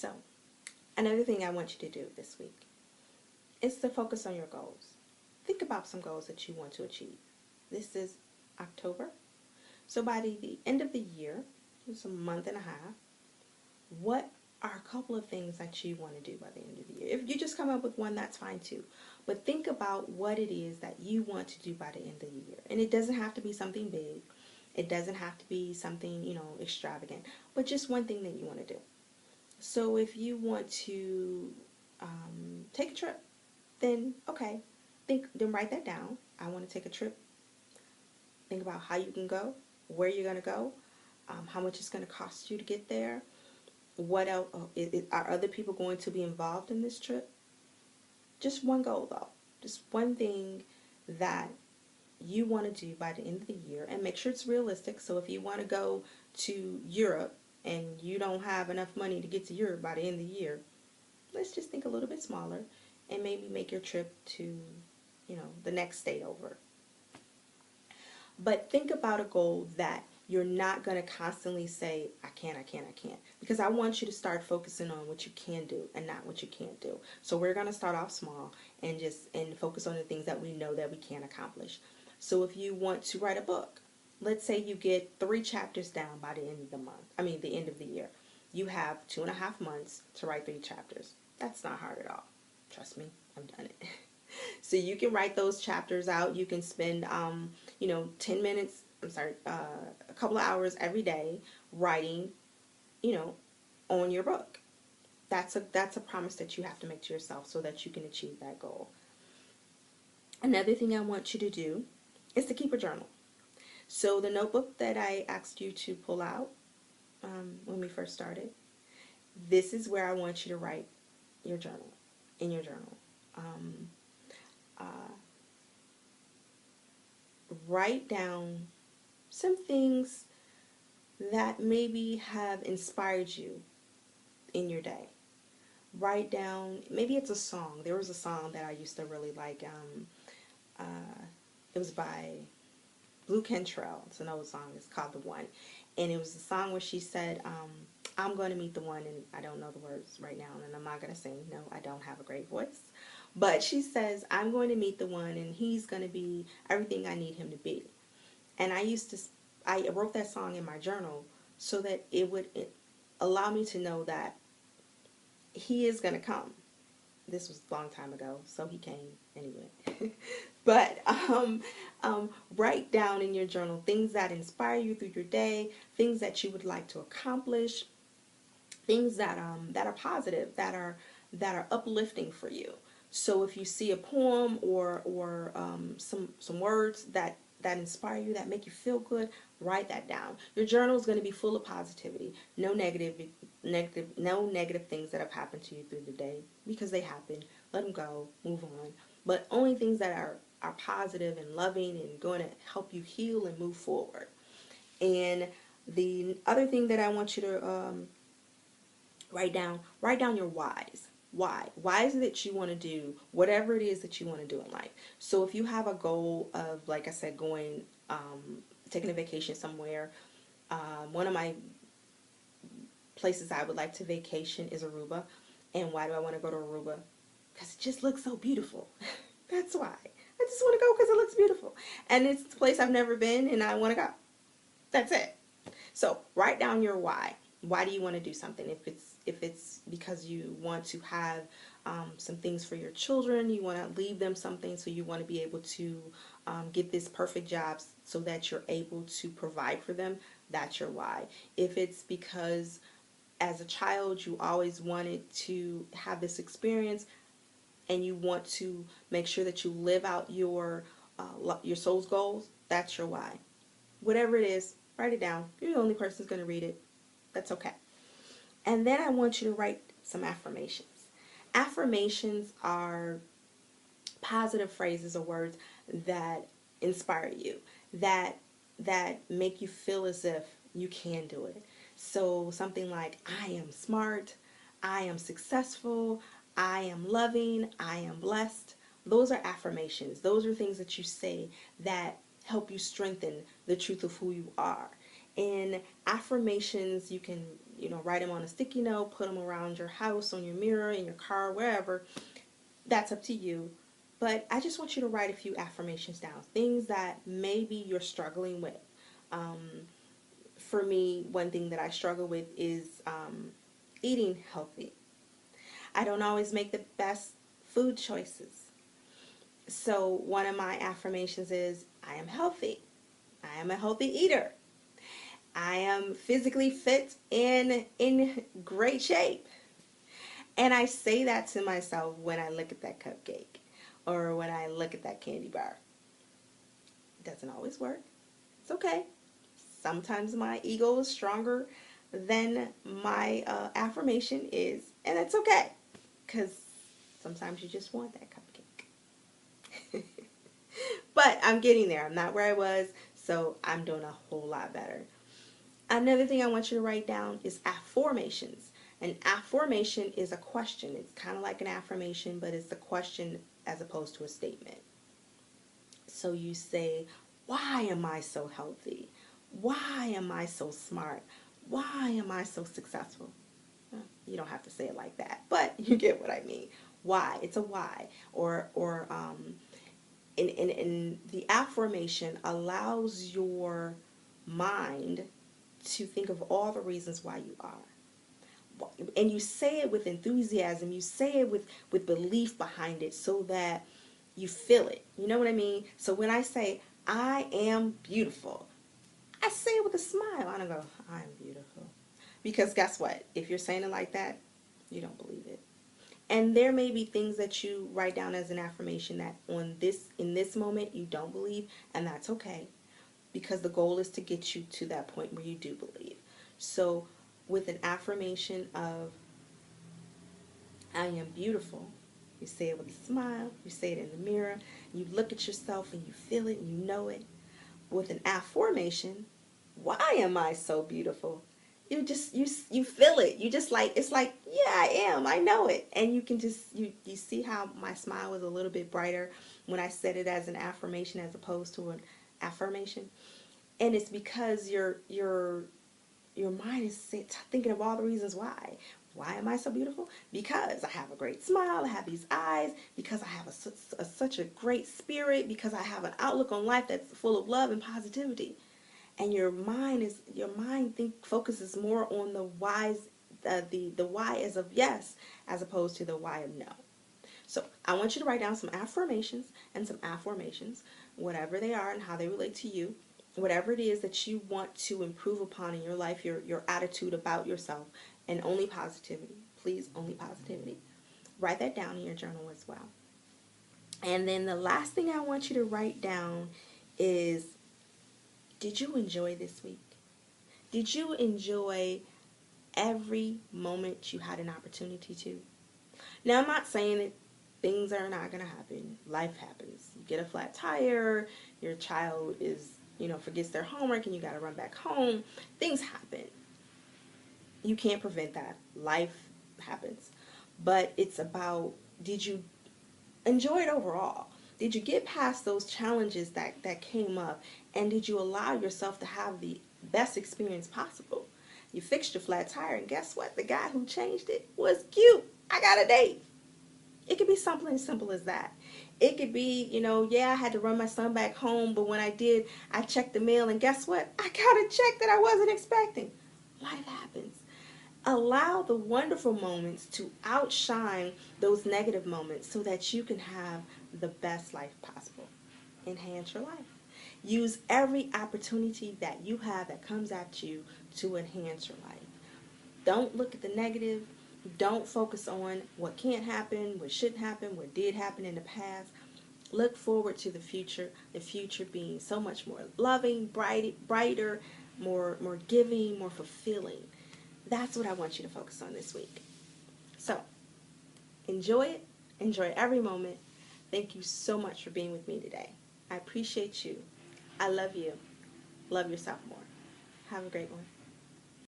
So, another thing I want you to do this week is to focus on your goals. Think about some goals that you want to achieve. This is October. So by the end of the year, it's a month and a half, what are a couple of things that you want to do by the end of the year? If you just come up with one, that's fine too. But think about what it is that you want to do by the end of the year. And it doesn't have to be something big. It doesn't have to be something, extravagant. But just one thing that you want to do. So if you want to take a trip, then okay, then write that down. I want to take a trip. Think about how you can go, where you're going to go, how much it's going to cost you to get there. What else? Are other people going to be involved in this trip? Just one goal though. Just one thing that you want to do by the end of the year, and make sure it's realistic. So if you want to go to Europe and you don't have enough money to get to Europe by the end of the year, let's just think a little bit smaller and maybe make your trip to, the next state over. But think about a goal that you're not going to constantly say, I can't, I can't, I can't. Because I want you to start focusing on what you can do and not what you can't do. So we're going to start off small and focus on the things that we know that we can accomplish. So if you want to write a book, let's say you get 3 chapters down by the end of the month. The end of the year. You have 2.5 months to write 3 chapters. That's not hard at all. Trust me, I've done it. So you can write those chapters out. You can spend, 10 minutes, a couple of hours every day writing, on your book. That's a promise that you have to make to yourself so that you can achieve that goal. Another thing I want you to do is to keep a journal. So the notebook that I asked you to pull out when we first started, this is where I want you to write your journal, in your journal. Write down some things that maybe have inspired you in your day. Write down, maybe it's a song. There was a song that I used to really like. It was by Blue Cantrell. It's an old song. It's called The One. And it was a song where she said, I'm going to meet the one, and I don't know the words right now, and I'm not going to sing. No, I don't have a great voice. But she says, I'm going to meet the one, and he's going to be everything I need him to be. And I wrote that song in my journal so that it would allow me to know that he is going to come. This was a long time ago, so he came anyway. But write down in your journal things that inspire you through your day, things that you would like to accomplish, things that are positive, that are uplifting for you. So if you see a poem or some words that inspire you, that make you feel good, write that down. Your journal is going to be full of positivity, no negative things that have happened to you through the day, because they happen. Let them go, move on. But only things that are positive and loving and going to help you heal and move forward. And the other thing that I want you to write down your whys. Why is it that you want to do whatever it is that you want to do in life? So if you have a goal of, like I said, going taking a vacation somewhere, one of my places I would like to vacation is Aruba. And why do I want to go to Aruba? Because it just looks so beautiful. That's why. I just want to go because it looks beautiful. And it's a place I've never been and I want to go. That's it. So write down your why. Why do you want to do something? If it's because you want to have some things for your children, you want to leave them something, so you want to be able to get this perfect job so that you're able to provide for them, that's your why. If it's because as a child you always wanted to have this experience and you want to make sure that you live out your soul's goals, that's your why. Whatever it is, write it down. You're the only person who's going to read it. That's okay. And then I want you to write some affirmations. Affirmations are positive phrases or words that inspire you, that make you feel as if you can do it. So something like, I am smart, I am successful, I am loving, I am blessed. Those are affirmations. Those are things that you say that help you strengthen the truth of who you are. And affirmations, you can write them on a sticky note, put them around your house, on your mirror, in your car, wherever. That's up to you. But I just want you to write a few affirmations down, things that maybe you're struggling with. For me, one thing that I struggle with is eating healthy. I don't always make the best food choices. So one of my affirmations is, I am healthy. I am a healthy eater. I am physically fit and in great shape. And I say that to myself when I look at that cupcake or when I look at that candy bar. It doesn't always work. It's okay. Sometimes my ego is stronger than my affirmation is, and it's okay, because sometimes you just want that cupcake. But I'm getting there. I'm not where I was, so I'm doing a whole lot better. Another thing I want you to write down is affirmations. An affirmation is a question. It's kind of like an affirmation, but it's a question as opposed to a statement. So you say, why am I so healthy? Why am I so smart? Why am I so successful? You don't have to say it like that, but you get what I mean. Why? It's a why. In the affirmation allows your mind to think of all the reasons why you are. And you say it with enthusiasm. You say it with belief behind it so that you feel it. You know what I mean? So when I say, I am beautiful, I say it with a smile. I don't go, I'm beautiful. Because guess what? If you're saying it like that, you don't believe it. And there may be things that you write down as an affirmation that in this moment you don't believe, and that's okay. Because the goal is to get you to that point where you do believe. So with an affirmation of, I am beautiful, you say it with a smile, you say it in the mirror, you look at yourself and you feel it and you know it. With an affirmation, why am I so beautiful? You feel it. You just like, it's like, yeah, I am. I know it. And you can just you see how my smile was a little bit brighter when I said it as an affirmation as opposed to an affirmation. And it's because your mind is thinking of all the reasons why. Why am I so beautiful? Because I have a great smile, I have these eyes, because I have such a great spirit, because I have an outlook on life that's full of love and positivity. And your mind focuses more on the whys, the why is of yes, as opposed to the why of no. So I want you to write down some affirmations and some affirmations, whatever they are and how they relate to you. Whatever it is that you want to improve upon in your life, your attitude about yourself, and only positivity. Please, only positivity. Write that down in your journal as well. And then the last thing I want you to write down is, did you enjoy this week? Did you enjoy every moment you had an opportunity to? Now, I'm not saying that things are not going to happen. Life happens. You get a flat tire, your child forgets their homework and you got to run back home. Things happen. You can't prevent that. Life happens. But it's about, did you enjoy it overall? Did you get past those challenges that came up? And did you allow yourself to have the best experience possible? You fixed your flat tire, and guess what? The guy who changed it was cute. I got a date. It could be something as simple as that. It could be, I had to run my son back home, but when I did, I checked the mail, and guess what? I got a check that I wasn't expecting. Life happens. Allow the wonderful moments to outshine those negative moments so that you can have the best life possible. Enhance your life. Use every opportunity that you have that comes at you to enhance your life. Don't look at the negative. Don't focus on what can't happen, what shouldn't happen, what did happen in the past. Look forward to the future being so much more loving, brighter, more giving, more fulfilling. That's what I want you to focus on this week. So, enjoy it. Enjoy every moment. Thank you so much for being with me today. I appreciate you. I love you. Love yourself more. Have a great one.